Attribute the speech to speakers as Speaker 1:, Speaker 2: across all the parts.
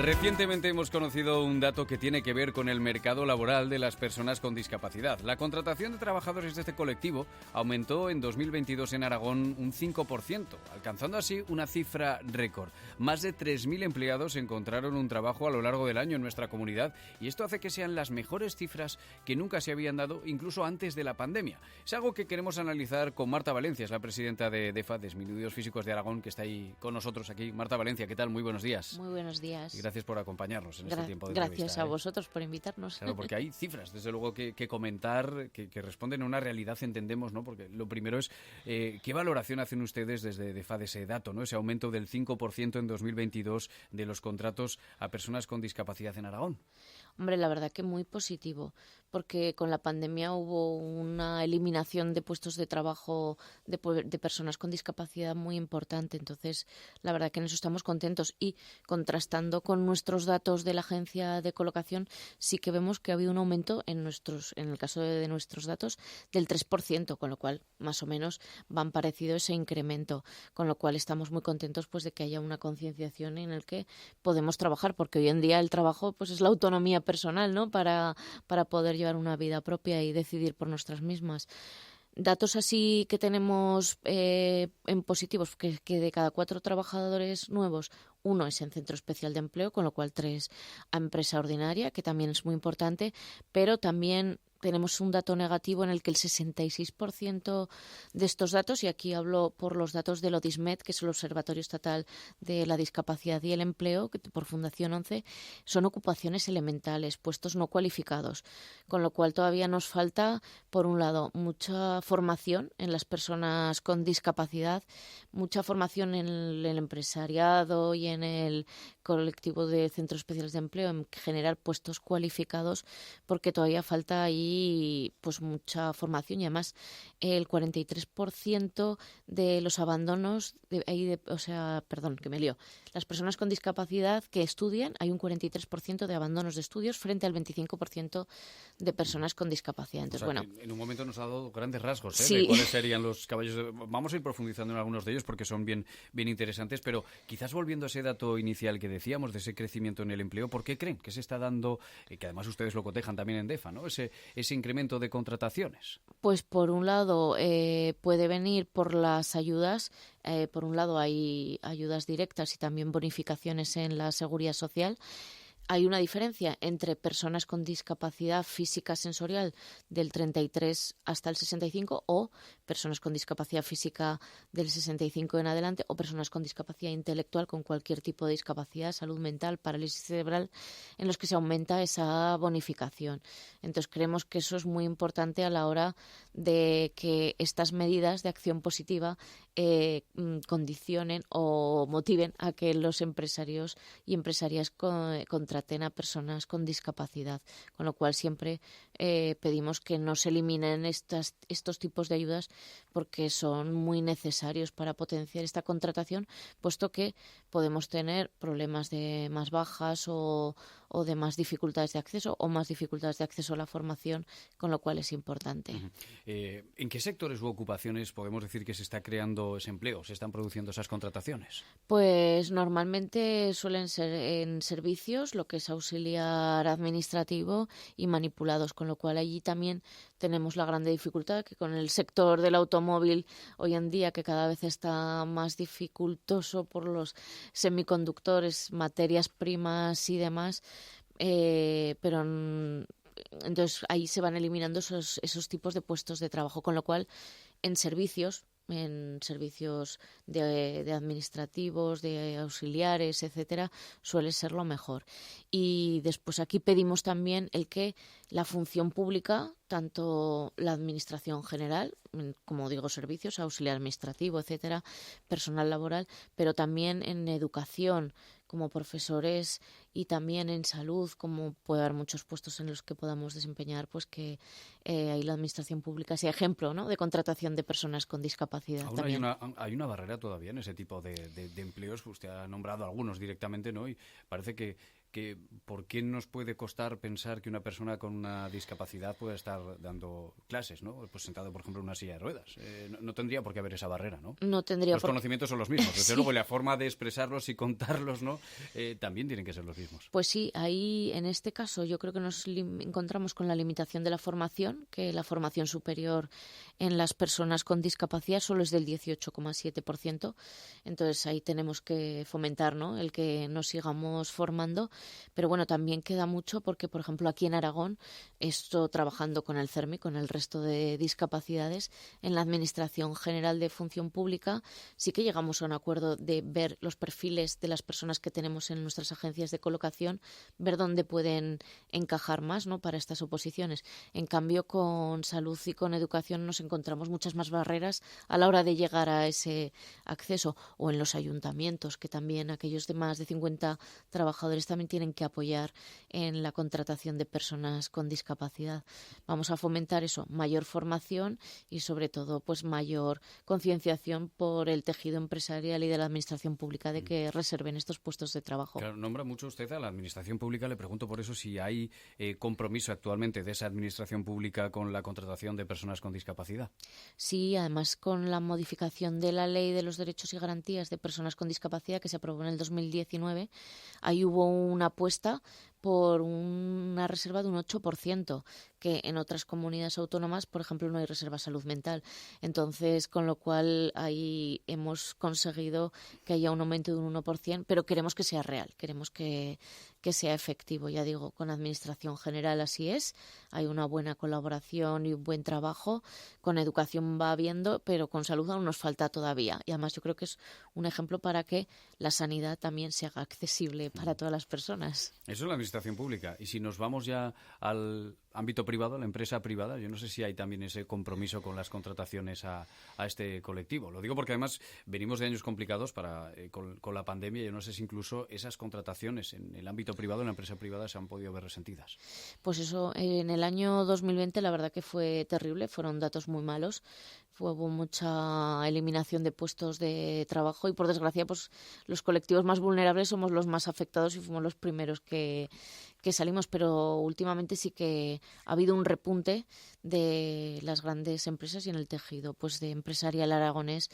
Speaker 1: Recientemente hemos conocido un dato que tiene que ver con el mercado laboral de las personas con discapacidad. La contratación de trabajadores de este colectivo aumentó en 2022 en Aragón un 5%, alcanzando así una cifra récord. Más de 3.000 empleados encontraron un trabajo a lo largo del año en nuestra comunidad y esto hace que sean las mejores cifras que nunca se habían dado, incluso antes de la pandemia. Es algo que queremos analizar con Marta Valencia, es la presidenta de DEFA, Disminuidos Físicos de Aragón, que está ahí con nosotros aquí. Marta Valencia, ¿qué tal? Muy buenos días.
Speaker 2: Muy buenos días.
Speaker 1: Y gracias por acompañarnos en este tiempo de
Speaker 2: Gracias
Speaker 1: entrevista,
Speaker 2: a vosotros por invitarnos.
Speaker 1: Claro, porque hay cifras, desde luego, que comentar, que responden a una realidad, entendemos, ¿no? Porque lo primero es, ¿qué valoración hacen ustedes desde DEFA de ese dato, ¿no? Ese aumento del 5% en 2022 de los contratos a personas con discapacidad en Aragón.
Speaker 2: Hombre, la verdad que muy positivo, porque con la pandemia hubo una eliminación de puestos de trabajo de personas con discapacidad muy importante. Entonces, la verdad que en eso estamos contentos. Y contrastando con nuestros datos de la agencia de colocación, sí que vemos que ha habido un aumento en el caso de nuestros datos, del 3%, con lo cual, más o menos, van parecido ese incremento. Con lo cual, estamos muy contentos pues de que haya una concienciación en el que podemos trabajar, porque hoy en día el trabajo pues es la autonomía personal, ¿no? Para poder llevar una vida propia y decidir por nuestras mismas. Datos así que tenemos en positivos, que de cada 4 trabajadores nuevos, 1 es en centro especial de empleo, con lo cual 3 a empresa ordinaria, que también es muy importante, pero también tenemos un dato negativo en el que el 66% de estos datos, y aquí hablo por los datos del ODISMED, que es el Observatorio Estatal de la Discapacidad y el Empleo, que por Fundación 11, son ocupaciones elementales, puestos no cualificados, con lo cual todavía nos falta, por un lado, mucha formación en las personas con discapacidad, mucha formación en el empresariado y en el colectivo de centros especiales de empleo, en generar puestos cualificados, porque todavía falta ahí pues mucha formación. Y además el 43% de los abandonos, las personas con discapacidad que estudian, hay un 43% de abandonos de estudios frente al 25% de personas con discapacidad. Entonces,
Speaker 1: en un momento nos ha dado grandes rasgos
Speaker 2: sí,
Speaker 1: de cuáles serían los caballos. Vamos a ir profundizando en algunos de ellos porque son bien interesantes, pero quizás volviendo a ese dato inicial que decíamos de ese crecimiento en el empleo, ¿por qué creen que se está dando, que además ustedes lo cotejan también en DEFA, ¿no? ese incremento de contrataciones?
Speaker 2: Pues por un lado puede venir por las ayudas. Por un lado hay ayudas directas y también bonificaciones en la seguridad social. Hay una diferencia entre personas con discapacidad física sensorial del 33 hasta el 65 o personas con discapacidad física del 65 en adelante o personas con discapacidad intelectual con cualquier tipo de discapacidad, salud mental, parálisis cerebral, en los que se aumenta esa bonificación. Entonces creemos que eso es muy importante a la hora de que estas medidas de acción positiva condicionen o motiven a que los empresarios y empresarias contraten a personas con discapacidad, con lo cual siempre pedimos que no se eliminen estos tipos de ayudas porque son muy necesarios para potenciar esta contratación, puesto que podemos tener problemas de más bajas o de más dificultades de acceso o más dificultades de acceso a la formación, con lo cual es importante.
Speaker 1: Uh-huh. ¿En qué sectores u ocupaciones podemos decir que se está creando ese empleo, se están produciendo esas contrataciones?
Speaker 2: Pues normalmente suelen ser en servicios, lo que es auxiliar administrativo y manipulados, con lo cual allí también tenemos la grande dificultad que con el sector del automóvil hoy en día, que cada vez está más dificultoso por los semiconductores, materias primas y demás, pero entonces ahí se van eliminando esos tipos de puestos de trabajo, con lo cual en servicios de administrativos, de auxiliares, etcétera, suele ser lo mejor. Y después aquí pedimos también el que la función pública, tanto la administración general, como digo, servicios, auxiliar administrativo, etcétera, personal laboral, pero también en educación, como profesores, y también en salud, como puede haber muchos puestos en los que podamos desempeñar, pues que ahí la administración pública sea ejemplo, ¿no?, de contratación de personas con discapacidad.
Speaker 1: Aún
Speaker 2: también.
Speaker 1: Hay una barrera todavía en ese tipo de empleos. Usted ha nombrado algunos directamente, ¿no? Y parece que que ¿por qué nos puede costar pensar que una persona con una discapacidad pueda estar dando clases, ¿no? Pues sentado, por ejemplo, en una silla de ruedas. No tendría por qué haber esa barrera, ¿no?
Speaker 2: No tendría
Speaker 1: Los conocimientos son los mismos, desde
Speaker 2: Sí.
Speaker 1: luego, y la forma de expresarlos y contarlos, ¿no? También tienen que ser los mismos.
Speaker 2: Pues sí, ahí en este caso yo creo que nos encontramos con la limitación de la formación, que la formación superior en las personas con discapacidad solo es del 18,7%. Entonces ahí tenemos que fomentar, ¿no?, el que nos sigamos formando. Pero bueno, también queda mucho porque, por ejemplo, aquí en Aragón, esto trabajando con el CERMI, con el resto de discapacidades, en la Administración General de Función Pública, sí que llegamos a un acuerdo de ver los perfiles de las personas que tenemos en nuestras agencias de colocación, ver dónde pueden encajar más, ¿no?, para estas oposiciones. En cambio, con salud y con educación nos encontramos muchas más barreras a la hora de llegar a ese acceso, o en los ayuntamientos, que también aquellos de más de 50 trabajadores también tienen que apoyar en la contratación de personas con discapacidad. Vamos a fomentar eso, mayor formación y sobre todo pues mayor concienciación por el tejido empresarial y de la administración pública de que reserven estos puestos de trabajo.
Speaker 1: Claro, nombra mucho usted a la administración pública. Le pregunto por eso si hay compromiso actualmente de esa administración pública con la contratación de personas con discapacidad.
Speaker 2: Sí, además con la modificación de la Ley de los Derechos y Garantías de Personas con Discapacidad que se aprobó en el 2019, ahí hubo una apuesta por una reserva de un 8%, que en otras comunidades autónomas, por ejemplo, no hay reserva salud mental. Entonces, con lo cual ahí hemos conseguido que haya un aumento de un 1%, pero queremos que sea real, queremos que sea efectivo. Ya digo, con Administración General así es, hay una buena colaboración y un buen trabajo. Con educación va habiendo, pero con salud aún nos falta todavía. Y además yo creo que es un ejemplo para que la sanidad también se haga accesible para todas las personas.
Speaker 1: Eso es la administración pública. Y si nos vamos ya al ámbito privado, la empresa privada, yo no sé si hay también ese compromiso con las contrataciones a este colectivo. Lo digo porque además venimos de años complicados con la pandemia. Yo no sé si incluso esas contrataciones en el ámbito privado, en la empresa privada, se han podido ver resentidas.
Speaker 2: Pues eso, en el año 2020 la verdad que fue terrible, fueron datos muy malos. Hubo mucha eliminación de puestos de trabajo y, por desgracia, pues los colectivos más vulnerables somos los más afectados y fuimos los primeros que salimos. Pero últimamente sí que ha habido un repunte de las grandes empresas y en el tejido pues de empresarial aragonés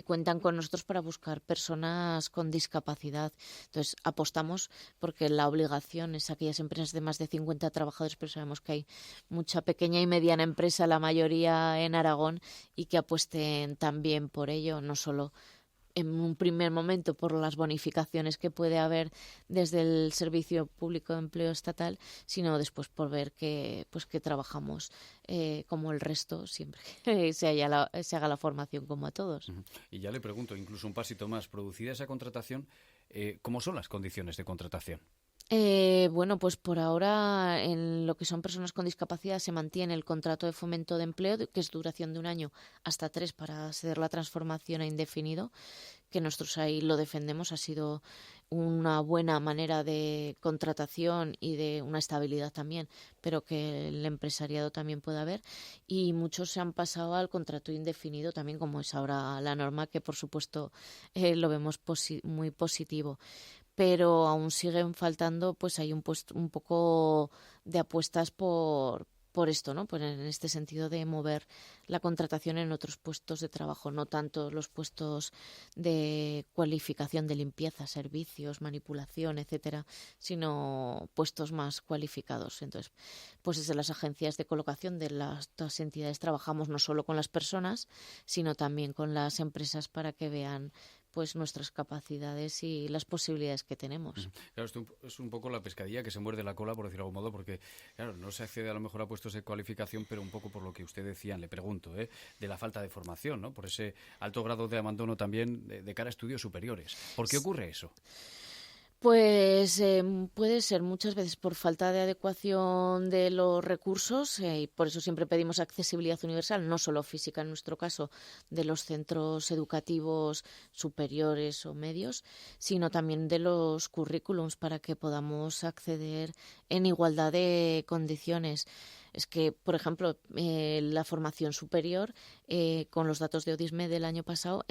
Speaker 2: cuentan con nosotros para buscar personas con discapacidad. Entonces apostamos porque la obligación es aquellas empresas de más de 50 trabajadores, pero sabemos que hay mucha pequeña y mediana empresa, la mayoría en Aragón, y que apuesten también por ello, no solo en un primer momento por las bonificaciones que puede haber desde el Servicio Público de Empleo Estatal, sino después por ver que trabajamos como el resto, siempre que se haga la formación como a todos.
Speaker 1: Y ya le pregunto, incluso un pasito más, producida esa contratación, ¿cómo son las condiciones de contratación?
Speaker 2: Bueno, pues por ahora en lo que son personas con discapacidad se mantiene el contrato de fomento de empleo, que es duración de 1 año hasta 3 para hacer la transformación a indefinido, que nosotros ahí lo defendemos. Ha sido una buena manera de contratación y de una estabilidad también, pero que el empresariado también pueda haber. Y muchos se han pasado al contrato indefinido también, como es ahora la norma, que por supuesto lo vemos muy positivo. Pero aún siguen faltando, pues hay un poco de apuestas por esto, ¿no? Pues en este sentido de mover la contratación en otros puestos de trabajo, no tanto los puestos de cualificación de limpieza, servicios, manipulación, etcétera, sino puestos más cualificados. Entonces, pues desde las agencias de colocación de todas entidades trabajamos no solo con las personas, sino también con las empresas para que vean pues nuestras capacidades y las posibilidades que tenemos.
Speaker 1: Claro, esto es un poco la pescadilla que se muerde la cola, por decirlo de algún modo, porque claro, no se accede a lo mejor a puestos de cualificación, pero un poco por lo que usted decía, le pregunto, de la falta de formación, ¿no? Por ese alto grado de abandono también de cara a estudios superiores. ¿Por qué ocurre eso?
Speaker 2: Pues puede ser muchas veces por falta de adecuación de los recursos y por eso siempre pedimos accesibilidad universal, no solo física en nuestro caso, de los centros educativos superiores o medios, sino también de los currículums para que podamos acceder en igualdad de condiciones. Es que, por ejemplo, la formación superior, con los datos de Odisme del año pasado,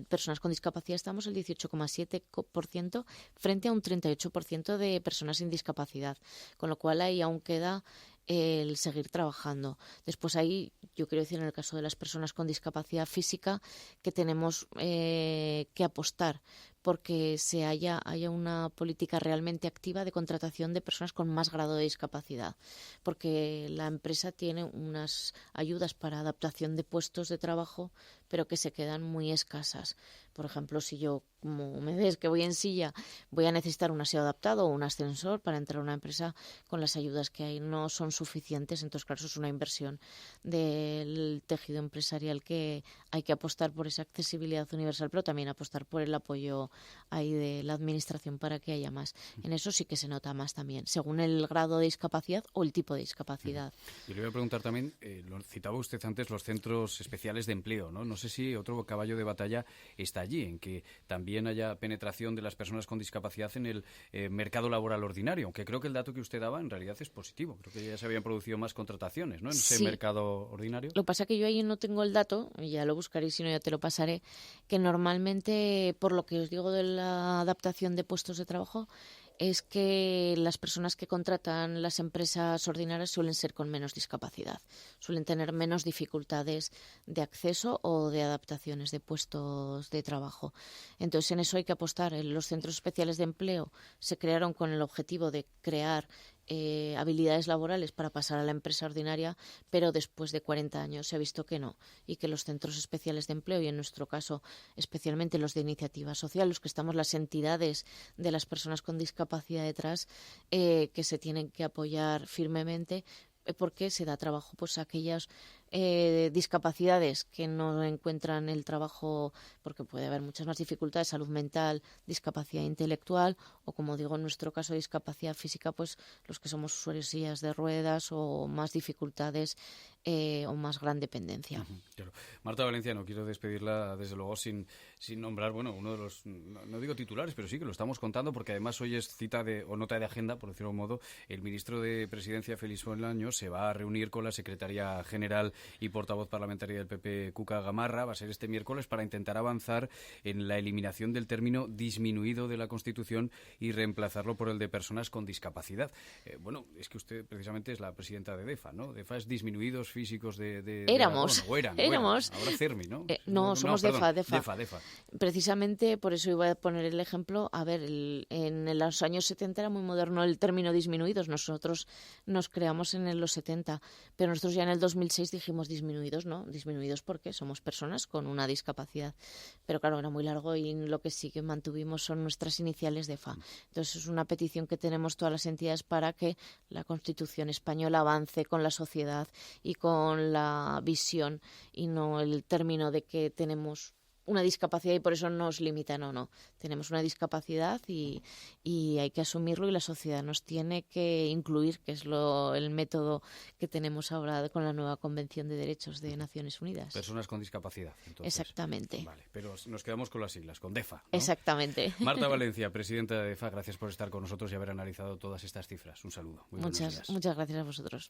Speaker 2: personas con discapacidad estamos el 18,7% frente a un 38% de personas sin discapacidad, con lo cual ahí aún queda el seguir trabajando. Después ahí, yo quiero decir, en el caso de las personas con discapacidad física, que tenemos que apostar porque haya una política realmente activa de contratación de personas con más grado de discapacidad, porque la empresa tiene unas ayudas para adaptación de puestos de trabajo, pero que se quedan muy escasas. Por ejemplo, si yo, como me ves que voy en silla, voy a necesitar un aseo adaptado o un ascensor para entrar a una empresa, con las ayudas que hay no son suficientes. Entonces, claro, eso es una inversión del tejido empresarial, que hay que apostar por esa accesibilidad universal, pero también apostar por el apoyo ahí de la administración para que haya más. En eso sí que se nota más también, según el grado de discapacidad o el tipo de discapacidad.
Speaker 1: Y le voy a preguntar también, lo citaba usted antes, los centros especiales de empleo, ¿no? No sé si otro caballo de batalla está allí, en que también haya penetración de las personas con discapacidad en el mercado laboral ordinario, aunque creo que el dato que usted daba en realidad es positivo. Creo que ya se habían producido más contrataciones, ¿no?, en ese mercado ordinario.
Speaker 2: Lo que pasa es que yo ahí no tengo el dato, y ya lo buscaré, si no ya te lo pasaré, que normalmente, por lo que os digo de la adaptación de puestos de trabajo, es que las personas que contratan las empresas ordinarias suelen ser con menos discapacidad, suelen tener menos dificultades de acceso o de adaptaciones de puestos de trabajo. Entonces, en eso hay que apostar. Los centros especiales de empleo se crearon con el objetivo de crear habilidades laborales para pasar a la empresa ordinaria, pero después de 40 años se ha visto que no, y que los centros especiales de empleo, y en nuestro caso especialmente los de iniciativa social, los que estamos las entidades de las personas con discapacidad detrás, que se tienen que apoyar firmemente, porque se da trabajo pues a aquellas discapacidades que no encuentran el trabajo, porque puede haber muchas más dificultades, salud mental, discapacidad intelectual, o, como digo, en nuestro caso, discapacidad física, pues los que somos usuarios de sillas de ruedas o más dificultades o más gran dependencia.
Speaker 1: Claro. Marta Valencia, no quiero despedirla desde luego sin nombrar, bueno, uno de los, no digo titulares, pero sí que lo estamos contando, porque además hoy es cita o nota de agenda, por decirlo de un modo. El ministro de Presidencia, Félix Bolaño, se va a reunir con la secretaria general y portavoz parlamentaria del PP, Cuca Gamarra. Va a ser este miércoles para intentar avanzar en la eliminación del término disminuido de la Constitución y reemplazarlo por el de personas con discapacidad. Bueno, es que usted precisamente es la presidenta de DEFA, ¿no? DEFA es disminuidos físicos de
Speaker 2: Éramos.
Speaker 1: Éramos. Ahora CERMI, ¿no?
Speaker 2: No, somos
Speaker 1: perdón,
Speaker 2: DEFA. Precisamente por eso iba a poner el ejemplo. A ver, en los años 70 era muy moderno el término disminuidos. Nosotros nos creamos en los 70, pero nosotros ya en el 2006 dijimos disminuidos, ¿no? Disminuidos porque somos personas con una discapacidad. Pero claro, era muy largo, y lo que sí que mantuvimos son nuestras iniciales DEFA. Entonces es una petición que tenemos todas las entidades para que la Constitución española avance con la sociedad y con la visión, y no el término de que tenemos una discapacidad y por eso nos limitan. No. Tenemos una discapacidad y hay que asumirlo, y la sociedad nos tiene que incluir, que es el método que tenemos ahora con la nueva Convención de Derechos de Naciones Unidas.
Speaker 1: Personas con discapacidad, entonces.
Speaker 2: Exactamente.
Speaker 1: Vale, pero nos quedamos con las siglas, con DEFA, ¿no?
Speaker 2: Exactamente.
Speaker 1: Marta Valencia, presidenta de DEFA, gracias por estar con nosotros y haber analizado todas estas cifras. Un saludo. Muy buenos días.
Speaker 2: Muchas gracias a vosotros.